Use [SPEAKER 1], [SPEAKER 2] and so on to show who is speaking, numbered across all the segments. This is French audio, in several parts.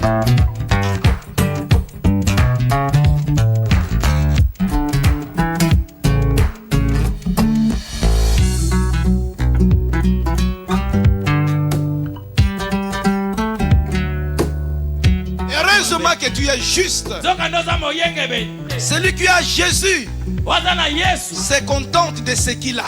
[SPEAKER 1] Heureusement que tu es juste. Celui qui a Jésus se contente de ce qu'il a.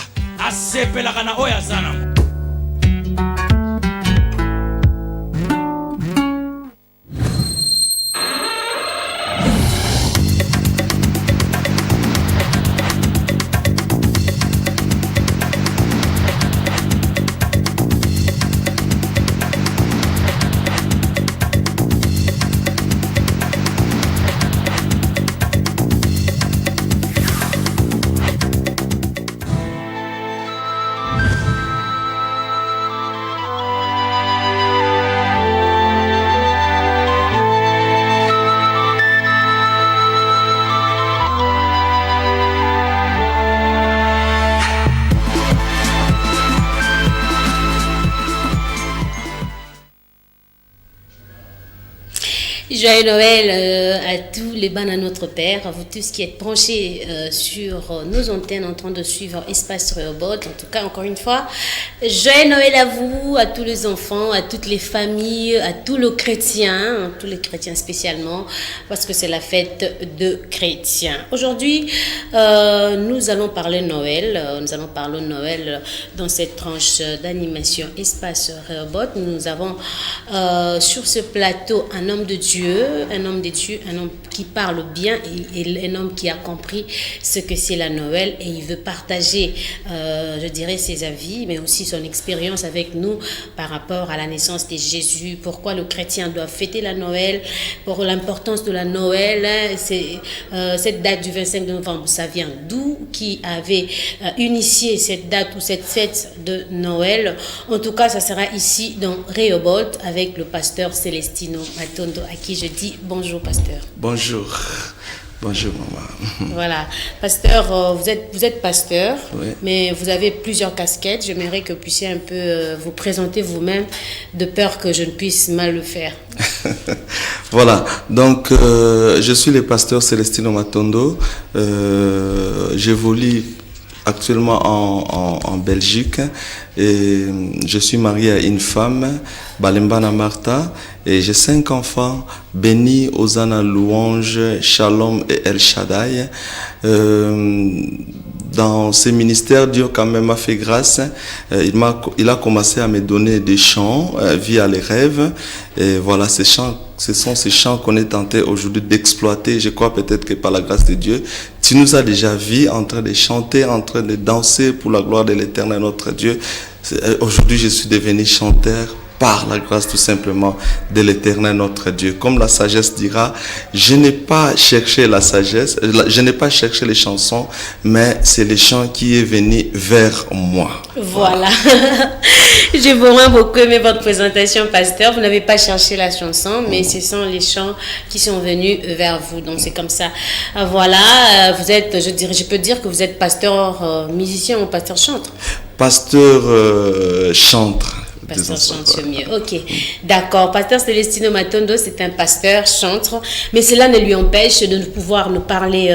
[SPEAKER 2] Joyeux Noël à tous les bans à notre Père, à vous tous qui êtes branchés sur nos antennes en train de suivre Espace Rehoboth. En tout cas, encore une fois, joyeux Noël à vous, à tous les enfants, à toutes les familles, à tous les chrétiens spécialement, parce que c'est la fête de chrétiens. Aujourd'hui, nous allons parler Noël. Nous allons parler Noël dans cette tranche d'animation Espace Rehoboth. Nous avons sur ce plateau un homme de Dieu, un homme qui parle bien et un homme qui a compris ce que c'est la Noël et il veut partager, je dirais, ses avis, mais aussi son expérience avec nous par rapport à la naissance de Jésus, pourquoi le chrétien doit fêter la Noël, pour l'importance de la Noël. C'est cette date du 25 novembre, ça vient d'où, qui avait initié cette date ou cette fête de Noël. En tout cas, ça sera ici dans Rehoboth avec le pasteur Celestino Matondo, à qui je dis bonjour, pasteur.
[SPEAKER 3] Bonjour. Bonjour, maman.
[SPEAKER 2] Voilà. Pasteur, vous êtes pasteur,
[SPEAKER 3] oui,
[SPEAKER 2] mais vous avez plusieurs casquettes. J'aimerais que vous puissiez un peu vous présenter vous-même, de peur que je ne puisse mal le faire.
[SPEAKER 3] Voilà. Donc, je suis le pasteur Celestino Matondo. J'évolue actuellement en Belgique et je suis marié à une femme, Balembana Martha, et j'ai 5 enfants bénis, Hosanna, louange, Shalom et El Shaddai. Dans ces ministères, Dieu quand même m'a fait grâce. Il a commencé à me donner des chants via les rêves. Et voilà, ce sont ces chants qu'on est tenté aujourd'hui d'exploiter. Je crois peut-être que par la grâce de Dieu, tu nous as déjà vus en train de chanter, en train de danser pour la gloire de l'Éternel notre Dieu. Aujourd'hui, je suis devenu chanteur par la grâce tout simplement de l'Éternel notre Dieu. Comme la sagesse dira, je n'ai pas cherché la sagesse, je n'ai pas cherché les chansons, mais c'est les chants qui est venu vers moi.
[SPEAKER 2] Voilà. J'ai vraiment beaucoup aimé votre présentation, pasteur. Vous n'avez pas cherché la chanson, mais ce sont les chants qui sont venus vers vous. Donc c'est comme ça. Voilà, vous êtes, je peux dire que vous êtes pasteur musicien ou pasteur chantre.
[SPEAKER 3] Pasteur chantre.
[SPEAKER 2] Pasteur chante mieux. Ok, d'accord. Pasteur Celestino Matondo, c'est un pasteur chantre, mais cela ne lui empêche de pouvoir nous parler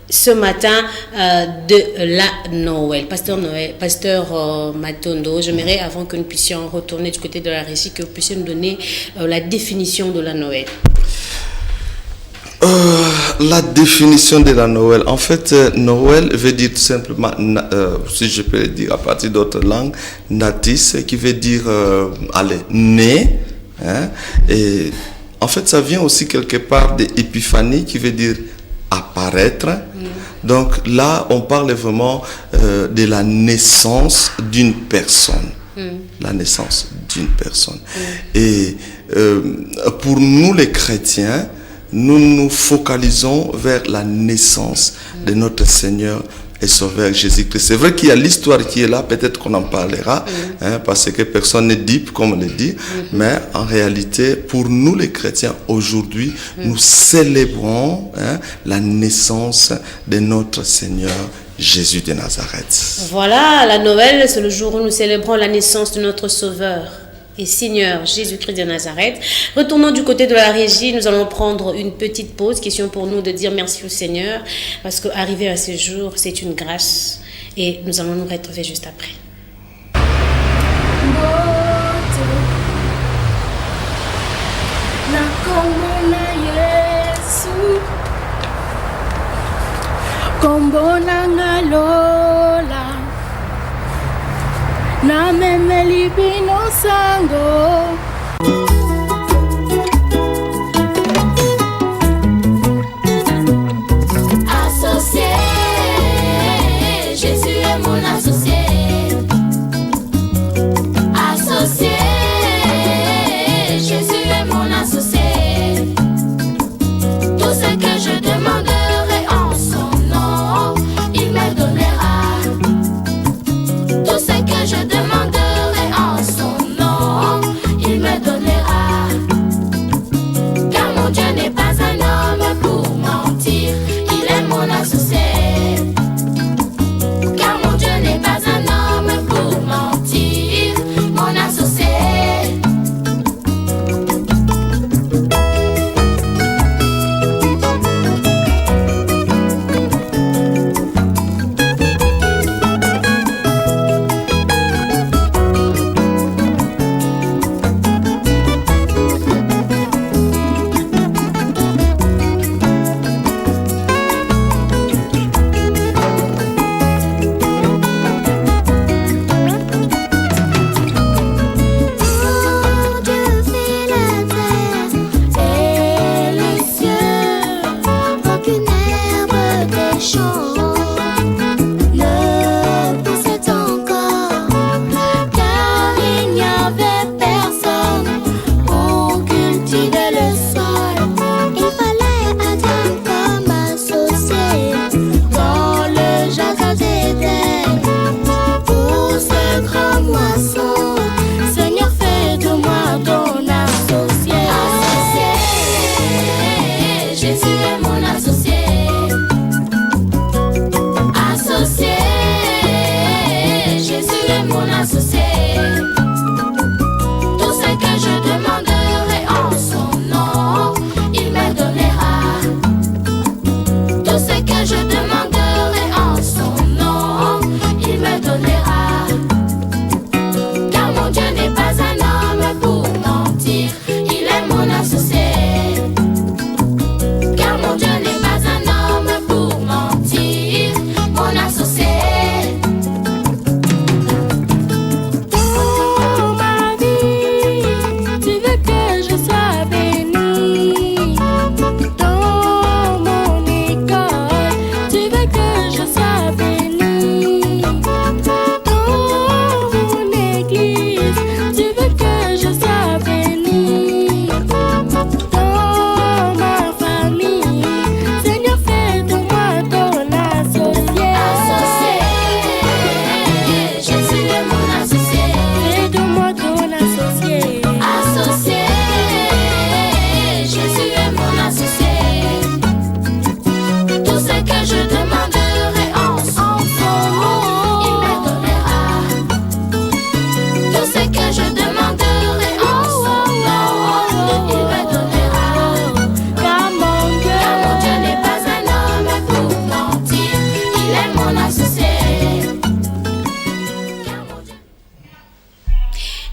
[SPEAKER 2] ce matin de la Noël. Pasteur Matondo, j'aimerais, avant que nous puissions retourner du côté de la régie, que vous puissiez nous donner la définition de la Noël.
[SPEAKER 3] La définition de la Noël. En fait, Noël veut dire tout simplement, si je peux le dire à partir d'autres langues, natis, qui veut dire, né. Hein, et en fait, ça vient aussi quelque part d'épiphanie, qui veut dire apparaître. Donc là, on parle vraiment de la naissance d'une personne. La naissance d'une personne. Et pour nous les chrétiens, nous nous focalisons vers la naissance de notre Seigneur et Sauveur Jésus-Christ. C'est vrai qu'il y a l'histoire qui est là, peut-être qu'on en parlera, hein, parce que personne n'est dupe, comme on le dit, mais en réalité, pour nous les chrétiens, aujourd'hui, nous célébrons la naissance de notre Seigneur Jésus de Nazareth.
[SPEAKER 2] Voilà, la Noël, c'est le jour où nous célébrons la naissance de notre Sauveur. et Seigneur Jésus-Christ de Nazareth. Retournons du côté de la régie, nous allons prendre une petite pause, question pour nous de dire merci au Seigneur, parce qu'arriver à ce jour, c'est une grâce, et nous allons nous retrouver juste après.
[SPEAKER 4] Na memeli bino sango
[SPEAKER 5] associé, Jésus est mon associé. Associé, Jésus est mon associé. Tout ce que je demanderai en son nom, il me donnera. Tout ce que je demanderai en son nom, il me donnera. Car mon Dieu n'est pas un homme pour mentir, il est mon associé. Car mon Dieu n'est pas un homme pour mentir, mon associé.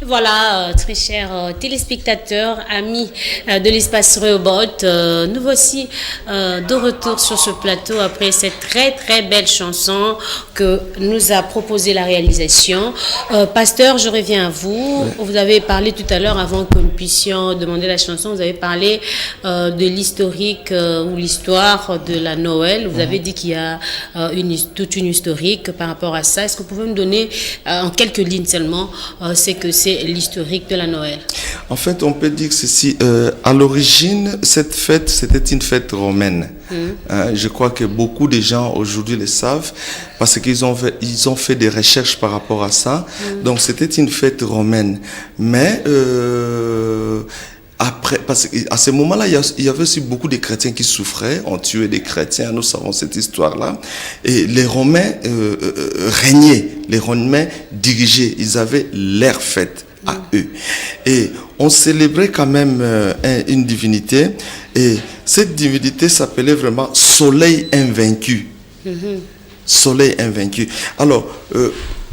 [SPEAKER 2] Voilà, très chers téléspectateurs, amis de l'espace Rehoboth, nous voici de retour sur ce plateau après cette très très belle chanson que nous a proposé la réalisation. Pasteur, je reviens à vous. Ouais. Vous avez parlé tout à l'heure, avant que nous puissions demander la chanson, vous avez parlé de l'historique ou l'histoire de la Noël. Vous avez dit qu'il y a toute une historique par rapport à ça. Est-ce que vous pouvez me donner en quelques lignes seulement c'est que c'est l'historique de la Noël?
[SPEAKER 3] En fait, on peut dire ceci. À l'origine, cette fête, c'était une fête romaine. Je crois que beaucoup de gens aujourd'hui le savent parce qu'ils ont fait des recherches par rapport à ça. Donc, c'était une fête romaine. Mais après, parce qu'à ce moment-là, il y avait aussi beaucoup de chrétiens qui souffraient, on tuait des chrétiens, nous savons cette histoire-là. Et les Romains régnaient, les Romains dirigeaient, ils avaient leur fête. à eux. Et on célébrait quand même une divinité, et cette divinité s'appelait vraiment Soleil invaincu. Soleil invaincu. Alors,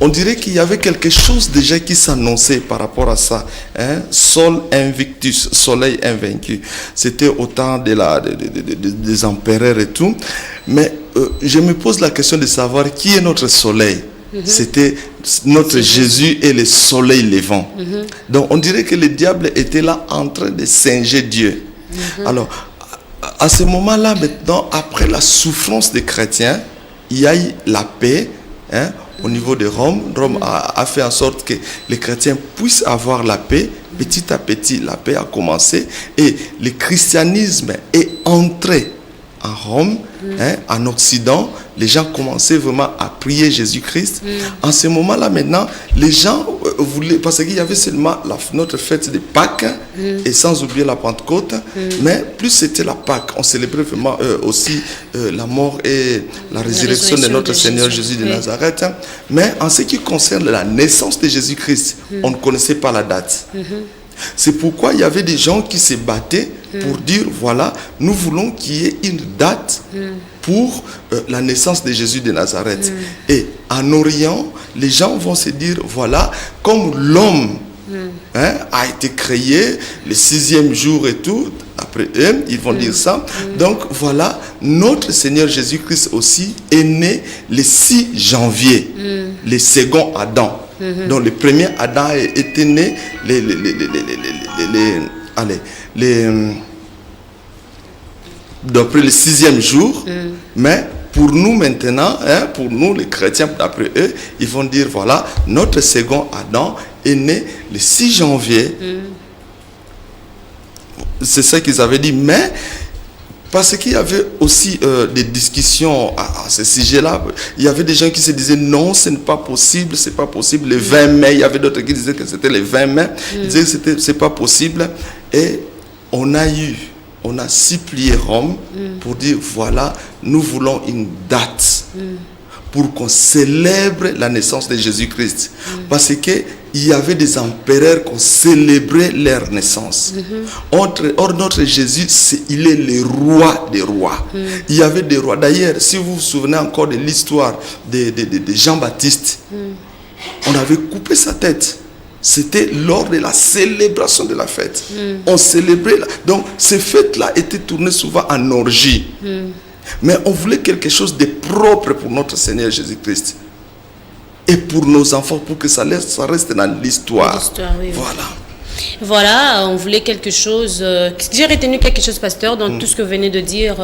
[SPEAKER 3] on dirait qu'il y avait quelque chose déjà qui s'annonçait par rapport à ça. Sol invictus, Soleil invaincu. C'était au temps des empereurs et tout. Mais je me pose la question de savoir qui est notre soleil. C'était notre Jésus et le soleil levant. Donc on dirait que le diable était là en train de singer Dieu. Alors, à ce moment-là, maintenant, après la souffrance des chrétiens, il y a eu la paix au niveau de Rome. Rome a fait en sorte que les chrétiens puissent avoir la paix. Petit à petit, la paix a commencé et le christianisme est entré en Rome, en Occident. Les gens commençaient vraiment à prier Jésus-Christ. En ce moment-là, maintenant, les gens voulaient, parce qu'il y avait seulement notre fête de Pâques, et sans oublier la Pentecôte, mais plus c'était la Pâques, on célébrait vraiment aussi la mort et la résurrection de notre Seigneur Jésus de Nazareth. Mais en ce qui concerne la naissance de Jésus-Christ, on ne connaissait pas la date. C'est pourquoi il y avait des gens qui se battaient pour dire, voilà, nous voulons qu'il y ait une date pour la naissance de Jésus de Nazareth. Et en Orient, les gens vont se dire, voilà, comme l'homme a été créé le 6e jour et tout, après eux, ils vont dire ça. Donc voilà, notre Seigneur Jésus-Christ aussi est né le 6 janvier, le second Adam. Donc le premier Adam était né d'après le 6e jour, mais pour nous maintenant, pour nous les chrétiens, d'après eux, ils vont dire, voilà, notre second Adam est né le 6 janvier. C'est ça qu'ils avaient dit, mais parce qu'il y avait aussi des discussions à ce sujet-là. Il y avait des gens qui se disaient non, ce n'est pas possible, c'est pas possible. Le 20 mai, il y avait d'autres qui disaient que c'était le 20 mai. Ils disaient que c'est pas possible. Et on a supplié Rome pour dire, voilà, nous voulons une date pour qu'on célèbre la naissance de Jésus-Christ. Parce qu'il y avait des empereurs qui célébraient leur naissance. Or, notre Jésus, il est le roi des rois. Il y avait des rois. D'ailleurs, si vous vous souvenez encore de l'histoire de Jean-Baptiste, on avait coupé sa tête. C'était lors de la célébration de la fête. On célébrait. Donc, ces fêtes-là étaient tournées souvent en orgie. Mais on voulait quelque chose de propre pour notre Seigneur Jésus-Christ. Et pour nos enfants, pour que ça reste dans l'histoire.
[SPEAKER 2] Oui.
[SPEAKER 3] Voilà.
[SPEAKER 2] Voilà, on voulait quelque chose. J'ai retenu quelque chose, pasteur, dans tout ce que vous venez de dire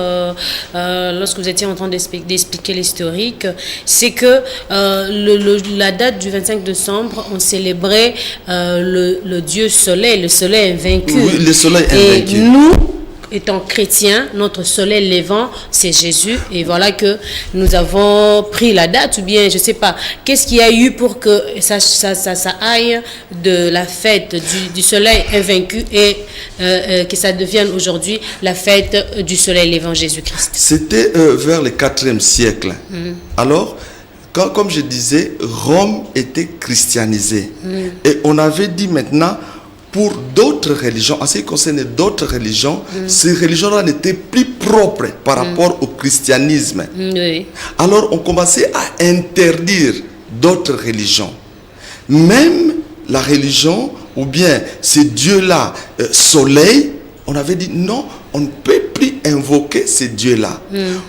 [SPEAKER 2] lorsque vous étiez en train d'expliquer l'historique. C'est que la date du 25 décembre, on célébrait le Dieu soleil, le soleil invaincu.
[SPEAKER 3] Oui, le soleil invaincu.
[SPEAKER 2] Et nous, étant chrétiens, notre soleil levant, c'est Jésus. Et voilà que nous avons pris la date, ou bien, je ne sais pas, qu'est-ce qu'il y a eu pour que ça aille de la fête du soleil invaincu et que ça devienne aujourd'hui la fête du soleil levant Jésus-Christ.
[SPEAKER 3] C'était vers le 4e siècle. Alors, comme je disais, Rome était christianisée. Et on avait dit maintenant, pour d'autres religions, en ce qui concerne d'autres religions, ces religions-là n'étaient plus propres par rapport au christianisme. Alors on commençait à interdire d'autres religions. Même la religion, ou bien ce Dieu-là, soleil, on avait dit non, on ne peut plus invoquer ce Dieu-là.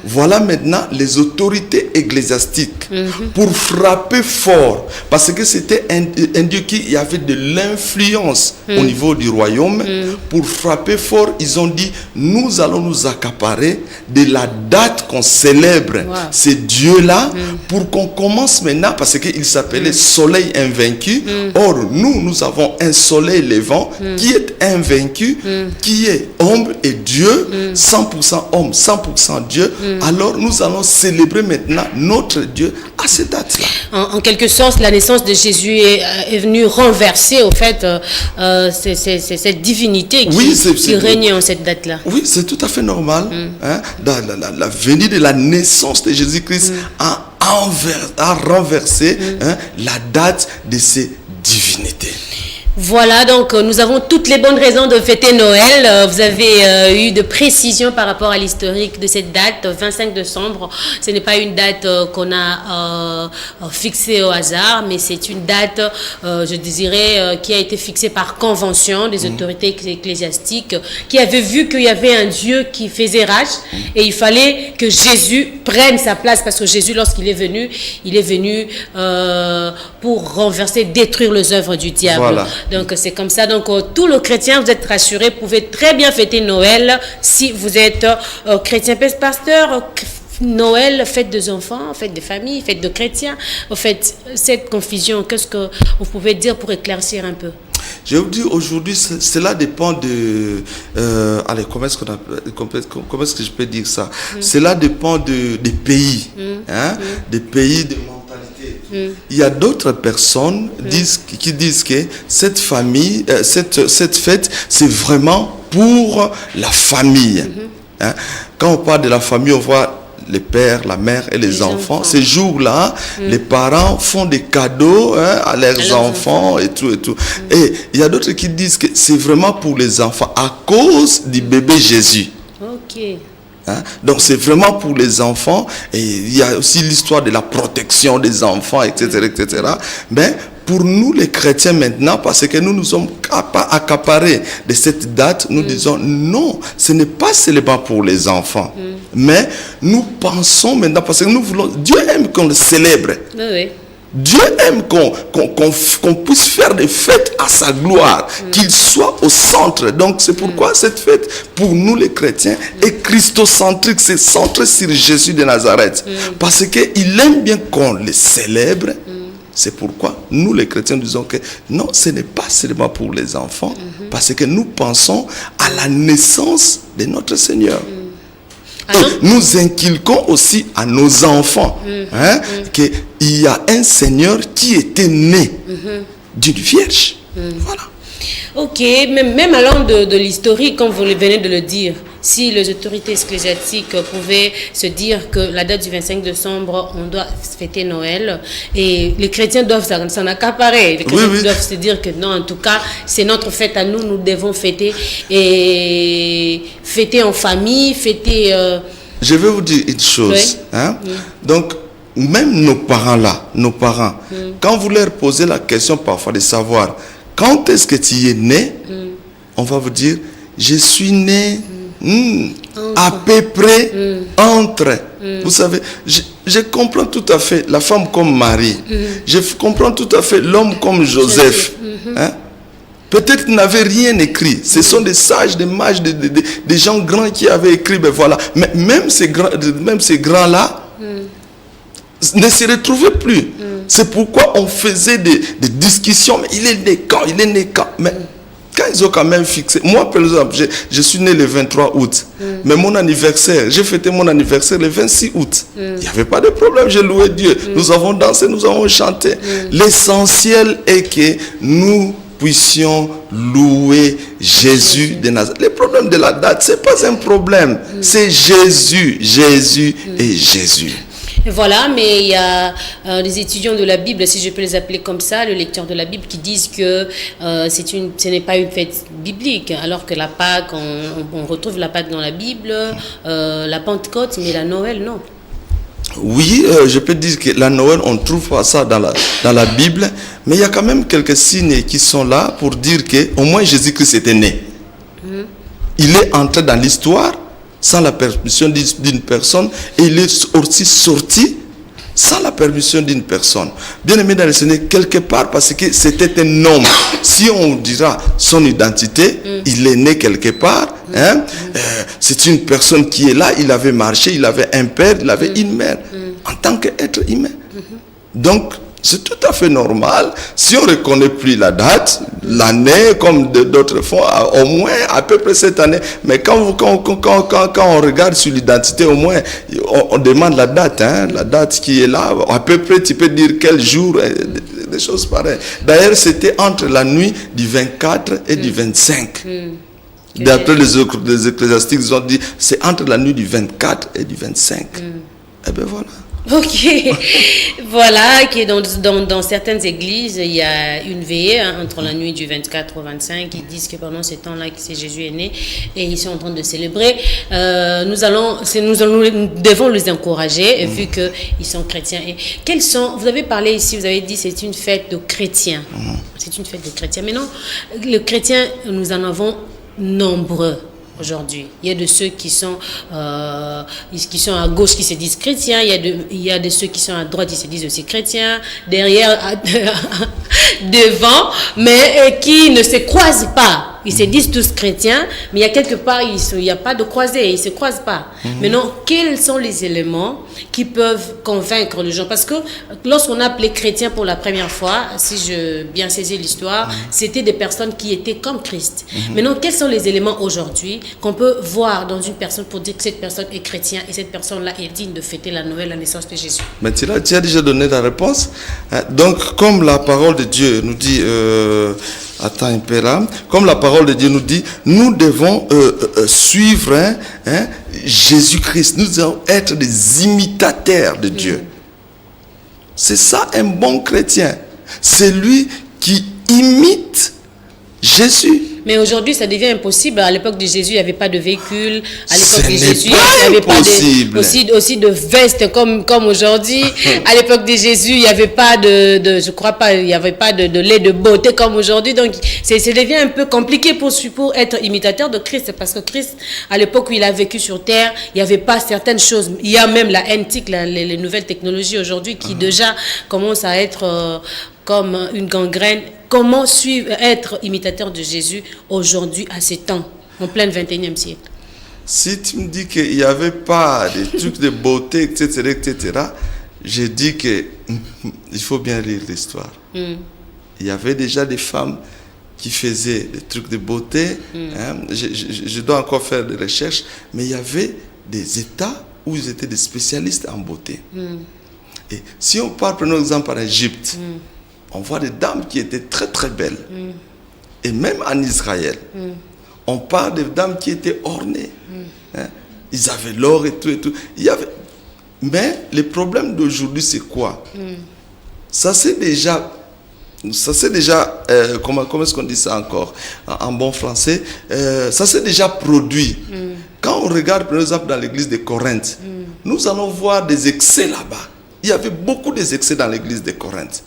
[SPEAKER 3] Voilà maintenant les autorités ecclésiastiques pour frapper fort, parce que c'était un Dieu qui avait de l'influence au niveau du royaume. Pour frapper fort, ils ont dit, nous allons nous accaparer de la date qu'on célèbre ce Dieu-là, pour qu'on commence maintenant, parce qu'il s'appelait soleil invaincu. Or, nous avons un soleil levant qui est invaincu, qui est homme et Dieu, 100% homme, 100% Dieu. Alors nous allons célébrer maintenant notre Dieu à cette date-là.
[SPEAKER 2] En quelque sorte, la naissance de Jésus est venue renverser au fait cette divinité qui régnait en cette date-là.
[SPEAKER 3] Oui, c'est tout à fait normal. La venue de la naissance de Jésus-Christ a renversé la date de ces divinités.
[SPEAKER 2] Voilà, donc nous avons toutes les bonnes raisons de fêter Noël. Vous avez eu de précisions par rapport à l'historique de cette date, 25 décembre. Ce n'est pas une date qu'on a fixée au hasard, mais c'est une date, je dirais, qui a été fixée par convention des autorités ecclésiastiques, qui avaient vu qu'il y avait un Dieu qui faisait rage et il fallait que Jésus prenne sa place, parce que Jésus, lorsqu'il est venu, pour renverser, détruire les œuvres du diable.
[SPEAKER 3] Voilà.
[SPEAKER 2] Donc c'est comme ça. Donc tous les chrétiens, vous êtes rassurés, vous pouvez très bien fêter Noël si vous êtes chrétien. Pasteur, Noël, fête des enfants, fête des familles, fête de chrétiens. En fait, cette confusion, qu'est-ce que vous pouvez dire pour éclaircir un peu?
[SPEAKER 3] Je vous dis, aujourd'hui, cela dépend de... allez, comment est-ce que je peux dire ça? Cela dépend des pays, des pays, de mentalité. Il y a d'autres personnes qui disent que cette famille, cette fête, c'est vraiment pour la famille. Quand on parle de la famille, on voit les pères, la mère et les enfants. Ces jours-là, les parents font des cadeaux à leurs enfants et tout. Et il y a d'autres qui disent que c'est vraiment pour les enfants à cause du bébé Jésus.
[SPEAKER 2] Ok.
[SPEAKER 3] Donc c'est vraiment pour les enfants. Et il y a aussi l'histoire de la protection des enfants, etc. Mais pour nous les chrétiens maintenant, parce que nous sommes accaparés de cette date, nous disons non, ce n'est pas seulement pour les enfants. Mais nous pensons maintenant, parce que nous voulons, Dieu aime qu'on le célèbre.
[SPEAKER 2] Oui.
[SPEAKER 3] Dieu aime qu'on puisse faire des fêtes à sa gloire, qu'il soit au centre. Donc c'est pourquoi cette fête, pour nous les chrétiens, est christocentrique, c'est centré sur Jésus de Nazareth. Parce qu'il aime bien qu'on le célèbre. C'est pourquoi nous les chrétiens disons que non, ce n'est pas seulement pour les enfants, parce que nous pensons à la naissance de notre Seigneur. Et nous inculquons aussi à nos enfants qu'il y a un Seigneur qui était né d'une vierge. Voilà.
[SPEAKER 2] Ok, même allant de l'historique, comme vous venez de le dire, si les autorités ecclésiastiques pouvaient se dire que la date du 25 décembre, on doit fêter Noël, et les chrétiens doivent s'en accaparer. Les chrétiens doivent se dire que non, en tout cas, c'est notre fête à nous, nous devons fêter, et fêter en famille, fêter...
[SPEAKER 3] Je vais vous dire une chose. Donc, même nos parents, quand vous leur posez la question parfois de savoir quand est-ce que tu es né, on va vous dire, je suis né à peu près entre. Vous savez, je comprends tout à fait la femme comme Marie. Je comprends tout à fait l'homme comme Joseph. Peut-être qu'ils n'avaient rien écrit. Ce sont des sages, des mages, des gens grands qui avaient écrit. Ben voilà. Mais même ces grands-là ne se retrouvaient plus. C'est pourquoi on faisait des discussions. Mais il est né quand? Mais quand ils ont quand même fixé. Moi, par exemple, je suis né le 23 août. Mais mon anniversaire, j'ai fêté mon anniversaire le 26 août. Il n'y avait pas de problème, j'ai loué Dieu. Nous avons dansé, nous avons chanté. L'essentiel est que nous puissions louer Jésus de Nazareth. Le problème de la date, ce n'est pas un problème. C'est Jésus et Jésus.
[SPEAKER 2] Et voilà, mais il y a des étudiants de la Bible, si je peux les appeler comme ça, les lecteurs de la Bible, qui disent que ce n'est pas une fête biblique, alors que la Pâque, on retrouve la Pâque dans la Bible, la Pentecôte, mais la Noël, non.
[SPEAKER 3] Oui, je peux dire que la Noël, on ne trouve pas ça dans la Bible, mais il y a quand même quelques signes qui sont là pour dire qu'au moins Jésus-Christ était né. Il est entré dans l'histoire sans la permission d'une personne, et il est aussi sorti sans la permission d'une personne. Bien aimé dans le Seigneur, quelque part, parce que c'était un homme. Si on dira son identité, il est né quelque part. C'est une personne qui est là, il avait marché, il avait un père, il avait une mère, en tant qu'être humain. Donc, c'est tout à fait normal. Si on ne reconnaît plus la date, l'année, comme d'autres font, au moins à peu près cette année. Mais quand on regarde sur l'identité, au moins, on demande la date. La date qui est là, à peu près, tu peux dire quel jour, des choses pareilles. D'ailleurs, c'était entre la nuit du 24 et du 25. D'après les ecclésiastiques, ils ont dit, c'est entre la nuit du 24 et du 25. Et bien voilà.
[SPEAKER 2] Ok, voilà, qui est dans certaines églises, il y a une veillée entre la nuit du 24 au 25. Ils disent que pendant ce temps-là, que c'est Jésus est né et ils sont en train de célébrer. Nous devons les encourager vu qu'ils sont chrétiens. Et vous avez parlé ici, vous avez dit c'est une fête de chrétiens. C'est une fête de chrétiens. Mais non, les chrétiens, nous en avons nombreux. Aujourd'hui, il y a de ceux qui sont à gauche qui se disent chrétiens, il y a de ceux qui sont à droite qui se disent aussi chrétiens, derrière, devant, mais qui ne se croisent pas. Ils se disent tous chrétiens, mais il y a quelque part, il n'y a pas de croisée, ils ne se croisent pas. Maintenant, quels sont les éléments qui peuvent convaincre les gens? Parce que lorsqu'on a appelé chrétiens pour la première fois, si je bien saisis l'histoire, c'était des personnes qui étaient comme Christ. Maintenant, quels sont les éléments aujourd'hui qu'on peut voir dans une personne pour dire que cette personne est chrétienne et cette personne-là est digne de fêter la Noël, la naissance de Jésus?
[SPEAKER 3] Mais tu as déjà donné la réponse. Donc, comme la parole de Dieu nous dit, attends un peu là, comme la parole de Dieu nous dit, nous devons suivre Jésus-Christ. Nous devons être des imitateurs de Dieu. C'est ça un bon chrétien. C'est lui qui imite Jésus.
[SPEAKER 2] Mais aujourd'hui, ça devient impossible. À l'époque de Jésus, il n'y avait pas de véhicule. À l'époque de
[SPEAKER 3] Ce
[SPEAKER 2] Jésus,
[SPEAKER 3] n'est
[SPEAKER 2] il n'y avait
[SPEAKER 3] pas impossible.
[SPEAKER 2] aussi de vestes comme aujourd'hui. À l'époque de Jésus, il n'y avait pas je crois pas, il n'y avait pas de lait de beauté comme aujourd'hui. Donc, ça devient un peu compliqué pour être imitateur de Christ. Parce que Christ, à l'époque où il a vécu sur terre, il n'y avait pas certaines choses. Il y a même la NTIC, les nouvelles technologies aujourd'hui qui déjà commencent à être comme une gangrène. Comment être imitateur de Jésus aujourd'hui à ces temps, en plein 21e siècle?
[SPEAKER 3] Si tu me dis qu'il n'y avait pas des trucs de beauté, etc., je dis qu'il faut bien lire l'histoire. Il y avait déjà des femmes qui faisaient des trucs de beauté. Je dois encore faire des recherches, mais il y avait des États où ils étaient des spécialistes en beauté. Et si on part, prenons exemple en Égypte, on voit des dames qui étaient très très belles. Et même en Israël, on parle des dames qui étaient ornées. Ils avaient l'or et tout et tout. Mais le problème d'aujourd'hui, c'est quoi? Ça c'est déjà, comment est-ce qu'on dit ça encore en bon français? Ça c'est déjà produit. Quand on regarde par exemple dans l'église de Corinthe, nous allons voir des excès là-bas. Il y avait beaucoup d'excès dans l'église de Corinthe.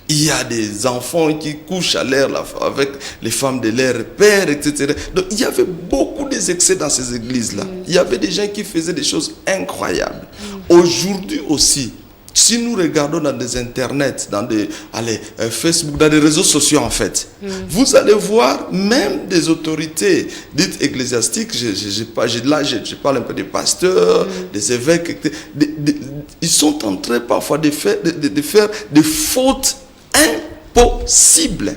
[SPEAKER 3] Il y a des enfants qui couchent à l'air avec les femmes de leur père, etc. Donc il y avait beaucoup d'excès dans ces églises-là. Il y avait des gens qui faisaient des choses incroyables. Aujourd'hui aussi, si nous regardons dans des internets, dans des Facebook, dans des réseaux sociaux en fait, vous allez voir même des autorités dites ecclésiastiques, je parle un peu des pasteurs, des évêques, ils sont en train parfois de faire des fautes impossibles.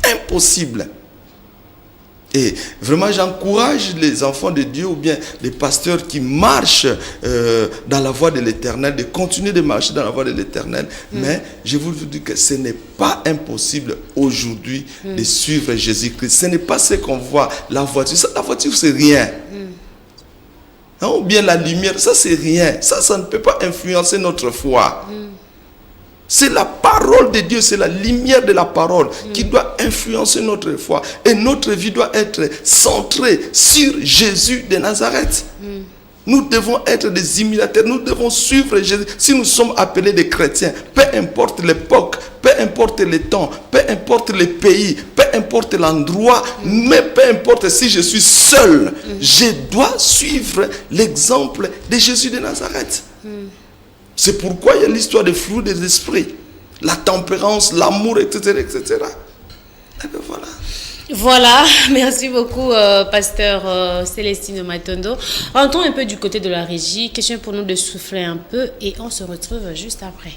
[SPEAKER 3] Impossibles. Et vraiment, j'encourage les enfants de Dieu ou bien les pasteurs qui marchent dans la voie de l'Éternel, de continuer de marcher dans la voie de l'Éternel. Mais je vous dis que ce n'est pas impossible aujourd'hui de suivre Jésus-Christ. Ce n'est pas ce qu'on voit, la voiture. La voiture, c'est rien. Ou bien la lumière, ça, c'est rien. Ça ne peut pas influencer notre foi. C'est la parole de Dieu, c'est la lumière de la parole qui doit influencer notre foi. Et notre vie doit être centrée sur Jésus de Nazareth. Nous devons être des imitateurs, nous devons suivre Jésus. Si nous sommes appelés des chrétiens, peu importe l'époque, peu importe le temps, peu importe le pays, peu importe l'endroit, mais peu importe si je suis seul, je dois suivre l'exemple de Jésus de Nazareth. C'est pourquoi il y a l'histoire des fruits des esprits, la tempérance, l'amour, etc., etc. Et bien voilà.
[SPEAKER 2] Voilà, merci beaucoup, pasteur Célestine Matondo. Rentrons un peu du côté de la régie. Question pour nous de souffler un peu et on se retrouve juste après.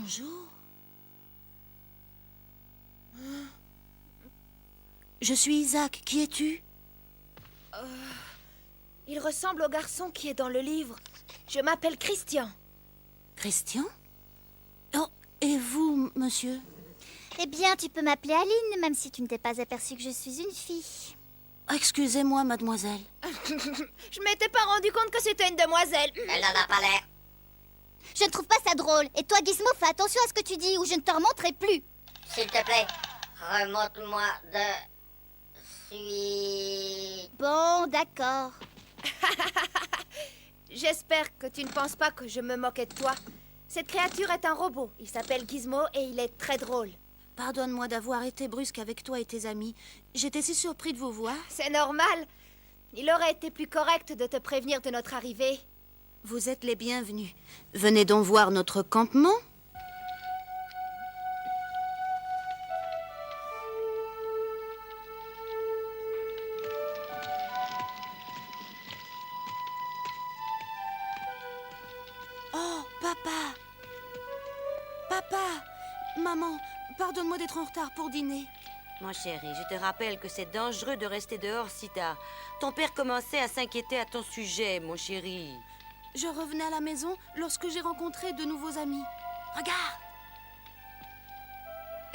[SPEAKER 6] Bonjour. Je suis Isaac. Qui es-tu?
[SPEAKER 7] Il ressemble au garçon qui est dans le livre. Je m'appelle Christian.
[SPEAKER 6] Christian? Oh, et vous, monsieur?
[SPEAKER 8] Eh bien, tu peux m'appeler Aline, même si tu ne t'es pas aperçue que je suis une fille.
[SPEAKER 6] Excusez-moi, mademoiselle.
[SPEAKER 7] Je m'étais pas rendu compte que c'était une demoiselle.
[SPEAKER 9] Elle n'en a pas l'air.
[SPEAKER 8] Je ne trouve pas ça drôle. Et toi, Gizmo, fais attention à ce que tu dis ou je ne te remonterai plus.
[SPEAKER 9] S'il te plaît, remonte-moi de suite.
[SPEAKER 8] Bon, d'accord.
[SPEAKER 7] J'espère que tu ne penses pas que je me moquais de toi. Cette créature est un robot. Il s'appelle Gizmo et il est très drôle.
[SPEAKER 6] Pardonne-moi d'avoir été brusque avec toi et tes amis. J'étais si surpris de vous voir.
[SPEAKER 7] C'est normal. Il aurait été plus correct de te prévenir de notre arrivée.
[SPEAKER 6] Vous êtes les bienvenus. Venez donc voir notre campement. Oh, papa! Papa! Maman, pardonne-moi d'être en retard pour dîner.
[SPEAKER 10] Mon chéri, je te rappelle que c'est dangereux de rester dehors si tard. Ton père commençait à s'inquiéter à ton sujet, mon chéri.
[SPEAKER 6] Je revenais à la maison lorsque j'ai rencontré de nouveaux amis. Regarde!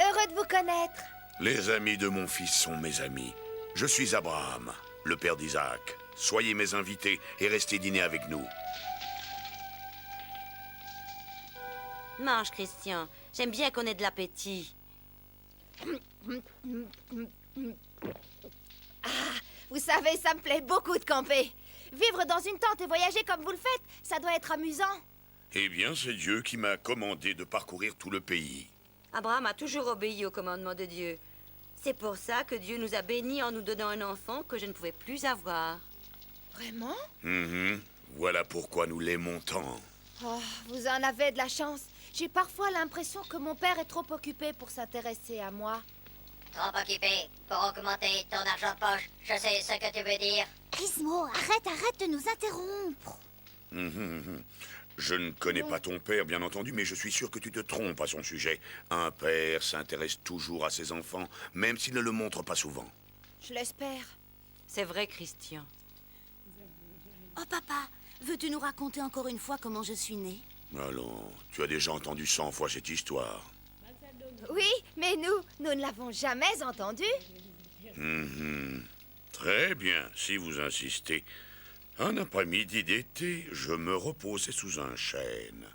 [SPEAKER 7] Heureux de vous connaître.
[SPEAKER 11] Les amis de mon fils sont mes amis. Je suis Abraham, le père d'Isaac. Soyez mes invités et restez dîner avec nous.
[SPEAKER 10] Mange, Christian. J'aime bien qu'on ait de l'appétit.
[SPEAKER 7] Vous savez, ça me plaît beaucoup de camper. Vivre dans une tente et voyager comme vous le faites, ça doit être amusant.
[SPEAKER 11] Eh bien, c'est Dieu qui m'a commandé de parcourir tout le pays.
[SPEAKER 10] Abraham a toujours obéi au commandement de Dieu. C'est pour ça que Dieu nous a bénis en nous donnant un enfant que je ne pouvais plus avoir.
[SPEAKER 7] Vraiment?
[SPEAKER 11] Voilà pourquoi nous l'aimons tant.
[SPEAKER 7] Oh, vous en avez de la chance. J'ai parfois l'impression que mon père est trop occupé pour s'intéresser à moi.
[SPEAKER 9] Trop occupé pour augmenter ton argent de poche. Je sais ce que tu veux dire.
[SPEAKER 8] Gizmo, arrête de nous interrompre.
[SPEAKER 11] Je ne connais pas ton père, bien entendu, mais je suis sûr que tu te trompes à son sujet. Un père s'intéresse toujours à ses enfants, même s'il ne le montre pas souvent.
[SPEAKER 7] Je l'espère.
[SPEAKER 10] C'est vrai, Christian.
[SPEAKER 6] Oh, papa, veux-tu nous raconter encore une fois comment je suis née?
[SPEAKER 11] Allons, tu as déjà entendu 100 fois cette histoire.
[SPEAKER 7] Oui, mais nous ne l'avons jamais entendu.
[SPEAKER 11] Très bien, si vous insistez. Un après-midi d'été, je me reposais sous un chêne.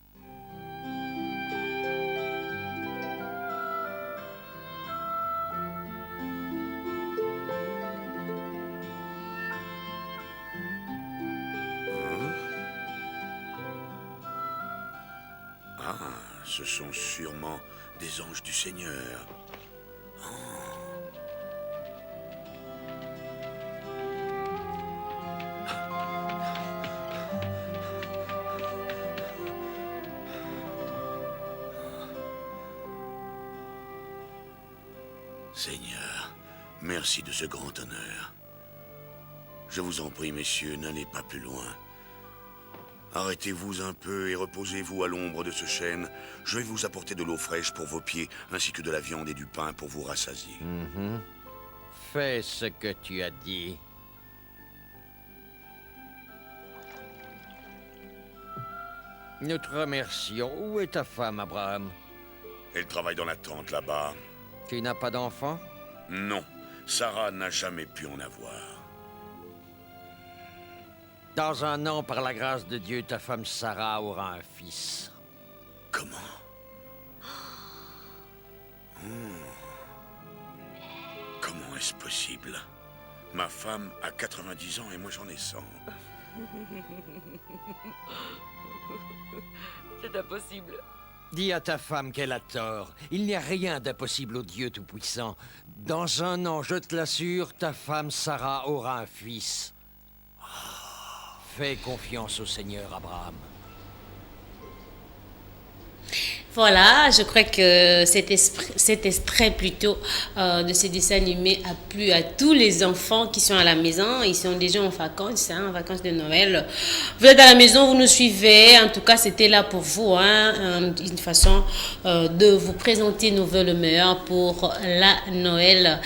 [SPEAKER 11] Ah, ce sont sûrement des anges du Seigneur. Seigneur, merci de ce grand honneur. Je vous en prie, messieurs, n'allez pas plus loin. Arrêtez-vous un peu et reposez-vous à l'ombre de ce chêne. Je vais vous apporter de l'eau fraîche pour vos pieds, ainsi que de la viande et du pain pour vous rassasier.
[SPEAKER 12] Fais ce que tu as dit. Nous te remercions. Où est ta femme, Abraham?
[SPEAKER 11] Elle travaille dans la tente là-bas.
[SPEAKER 12] Tu n'as pas d'enfant?
[SPEAKER 11] Non, Sarah n'a jamais pu en avoir.
[SPEAKER 12] Dans un an, par la grâce de Dieu, ta femme Sarah aura un fils.
[SPEAKER 11] Comment? Comment est-ce possible? Ma femme a 90 ans et moi j'en ai 100.
[SPEAKER 10] C'est impossible.
[SPEAKER 12] Dis à ta femme qu'elle a tort. Il n'y a rien d'impossible au Dieu Tout-Puissant. Dans un an, je te l'assure, ta femme Sarah aura un fils. Fais confiance au Seigneur, Abraham.
[SPEAKER 2] Voilà, je crois que cet extrait plutôt de ce dessin animé a plu à tous les enfants qui sont à la maison. Ils sont déjà en vacances, en vacances de Noël. Vous êtes à la maison, vous nous suivez. En tout cas, c'était là pour vous, une façon de vous présenter nos vœux le meilleur pour la Noël.